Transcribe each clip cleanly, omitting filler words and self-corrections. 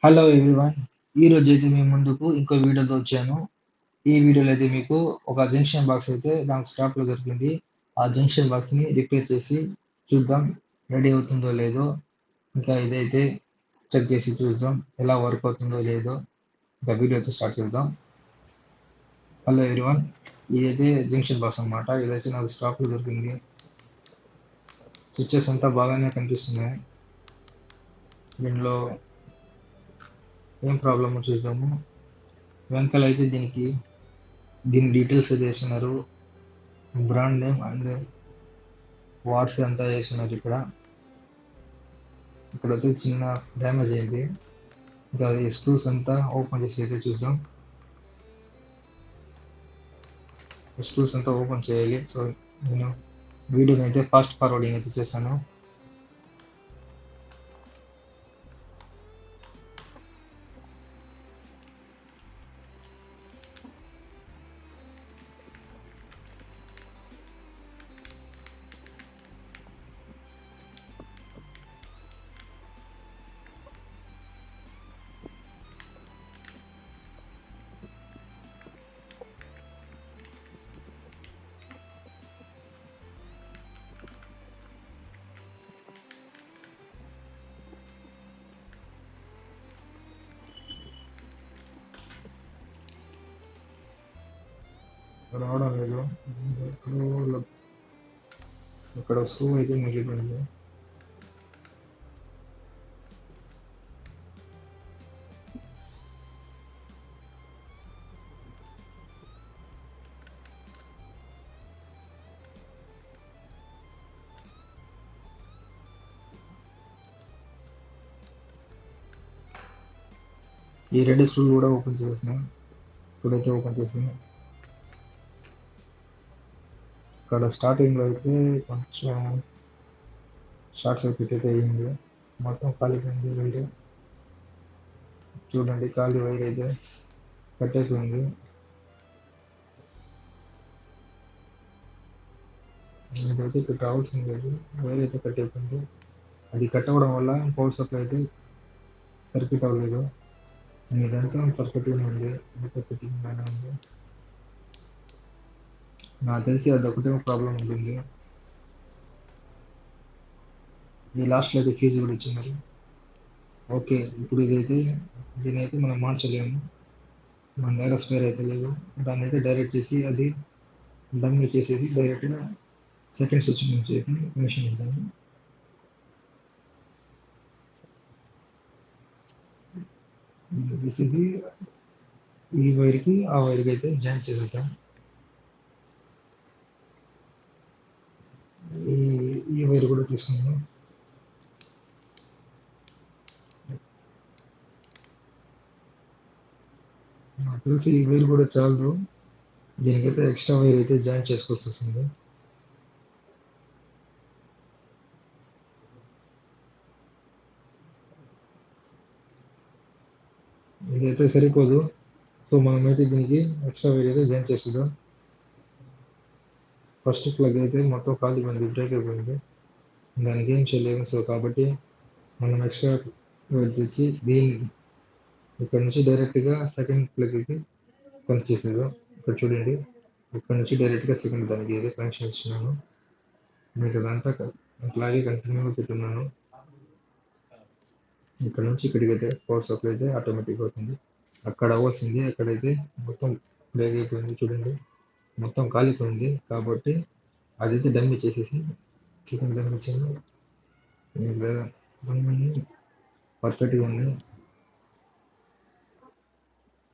Hello everyone. ఈరోజైతే మీ ముందుకు ఇంకో వీడియోతో వచ్చాను. ఈ వీడియోలో అయితే మీకు ఒక జంక్షన్ బాక్స్ అయితే నాకు స్టాప్‌లో దొరికింది. ఆ జంక్షన్ బాక్స్‌ని రిపేర్ చేసి చూద్దాం రెడీ అవుతుందో లేదో. ఇంకా ఇదైతే చెక్ చేసి చూద్దాం ఎలా వర్క్ అవుతుందో లేదో. ఇంకా వీడియో అయితే స్టార్ట్ చేద్దాం. Hello everyone. ఇదైతే జంక్షన్ బాక్స్ అన్నమాట. ఇదైతే నాకు స్టాప్‌లో దొరికింది. స్విచెస్ అంతా బాగానే కనిపిస్తున్నాయి. దీనిలో ఏం ప్రాబ్లమో చూద్దాము. వెనకాల అయితే దీని డీటెయిల్స్ అయితే వేసున్నారు. బ్రాండ్ నేమ్ అండ్ వాట్స్ అంతా వేసున్నారు ఇక్కడ. ఇక్కడ వచ్చి చిన్న డ్యామేజ్ అయింది. ఇంకా అది స్క్రూస్ అంతా ఓపెన్ చేసి అయితే చూద్దాం. స్క్రూస్ అంతా ఓపెన్ చేయాలి. సో నేను వీడియోని అయితే ఫాస్ట్ ఫార్వర్డింగ్ అయితే చేశాను. రావడం లేదు. ఇక్కడ స్క్రూ అయితే మిగిలిపోయింది. ఈ రెండు స్క్రూలు కూడా ఓపెన్ చేసిన. ఇప్పుడైతే ఓపెన్ చేసింది. ఇక్కడ స్టార్టింగ్ లో అయితే కొంచెం షార్ట్ సర్క్యూట్ అయితే అయ్యింది. మొత్తం కాలిపోయింది వైర్. చూడండి ఖాళీ వైర్ అయితే కట్ అయిపోయింది. ఇదైతే ఇక్కడ రావాల్సింది లేదు. వైర్ అయితే కట్ అయిపోయింది. అది కట్ అవ్వడం వల్ల పవర్ సప్లై అయితే సర్క్యూట్ అవ్వలేదు. ఇదంతా పర్ఫెక్ట్గానే ఉంది. పర్ఫెక్ట్గానే ఉంది. నాకు తెలిసి అదొకటే ప్రాబ్లం ఉంటుంది. ఈ లాస్ట్లో అయితే ఫీజు కూడా ఇచ్చినారు. ఓకే, ఇప్పుడు దీని అయితే మనం మార్చలేము. మన దగ్గర స్పేర్ అయితే లేదు. దాన్ని అయితే డైరెక్ట్ చేసి అది డమ్మి చేసేసి డైరెక్ట్గా సెకండ్ స్విచ్ నుంచి అయితే కనెక్షన్ ఇస్తాము. దీన్ని తీసేసి ఈ వైర్కి ఆ వైర్కి అయితే జాయిన్ చేసేద్దాం. ఈ వైర్ కూడా తీసుకుందాం. నాకు తెలిసి ఈ వైర్ కూడా చాలదు. దీనికైతే ఎక్స్ట్రా వైర్ అయితే జాయిన్ చేసుకోవాల్సి వస్తుంది. ఇదైతే సరిపోదు. సో మనమైతే దీనికి ఎక్స్ట్రా వైర్ అయితే జాయిన్ చేసేద్దాం. ఫస్ట్ ప్లగ్ అయితే మొత్తం కాలిపోయింది, బ్రేక్ అయిపోయింది. దానికి ఏం చేయలేము. సో కాబట్టి మనం ఎక్స్ట్రా వైర్ తెచ్చి దీన్ని ఇక్కడ నుంచి డైరెక్ట్గా సెకండ్ ప్లగ్కి కనెక్ట్ చేసేద్దాం. ఇక్కడ చూడండి, ఇక్కడ నుంచి డైరెక్ట్గా సెకండ్ దానికి అయితే కనెక్షన్ ఇస్తున్నాను. మిగతాదంతా అట్లాగే కంటిన్యూగా పెట్టున్నాను. ఇక్కడ నుంచి ఇక్కడికి అయితే పవర్ సప్లై అయితే ఆటోమేటిక్ అవుతుంది. అక్కడ అవ్వాల్సింది అక్కడైతే మొత్తం బ్రేక్ అయిపోయింది. చూడండి, మొత్తం కాలిపోయింది. కాబట్టి అదైతే డమ్మీ చేసేసి చికెన్ డమ్మీ ఇచ్చాను. పర్ఫెక్ట్గా ఉంది.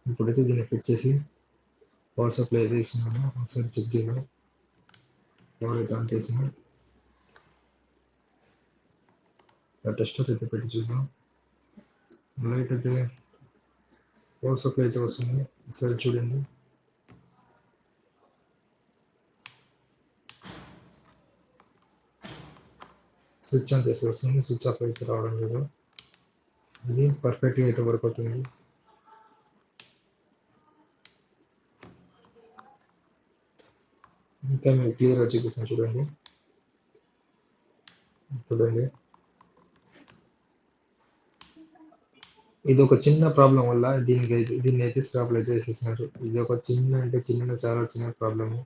ఇప్పుడైతే దీన్ని ఫిట్ చేసి పవర్ సప్లై అయితే ఇస్తున్నాను. ఒకసారి చెక్ చేద్దాం. పవర్ అయితే ఆన్ చేసాను. టెస్టర్ అయితే పెట్టి చూద్దాం. లైట్ అయితే పవర్ సప్లై అయితే వస్తుంది. ఒకసారి చూడండి. స్విచ్ ఆన్ చేస్తే వస్తుంది. స్విచ్ ఆఫ్ అయితే రావడం లేదు. ఇది పర్ఫెక్ట్గా అయితే వర్క్ అవుతుంది. ఇంకా మీరు క్లియర్గా చూపిస్తాను చూడండి. చూడండి, ఇదొక చిన్న ప్రాబ్లమ్ వల్ల దీన్నయితే స్క్రాప్‌లో అయితే ఏసేసినారు. ఇదొక చిన్న అంటే చిన్న చాలా చిన్న ప్రాబ్లము.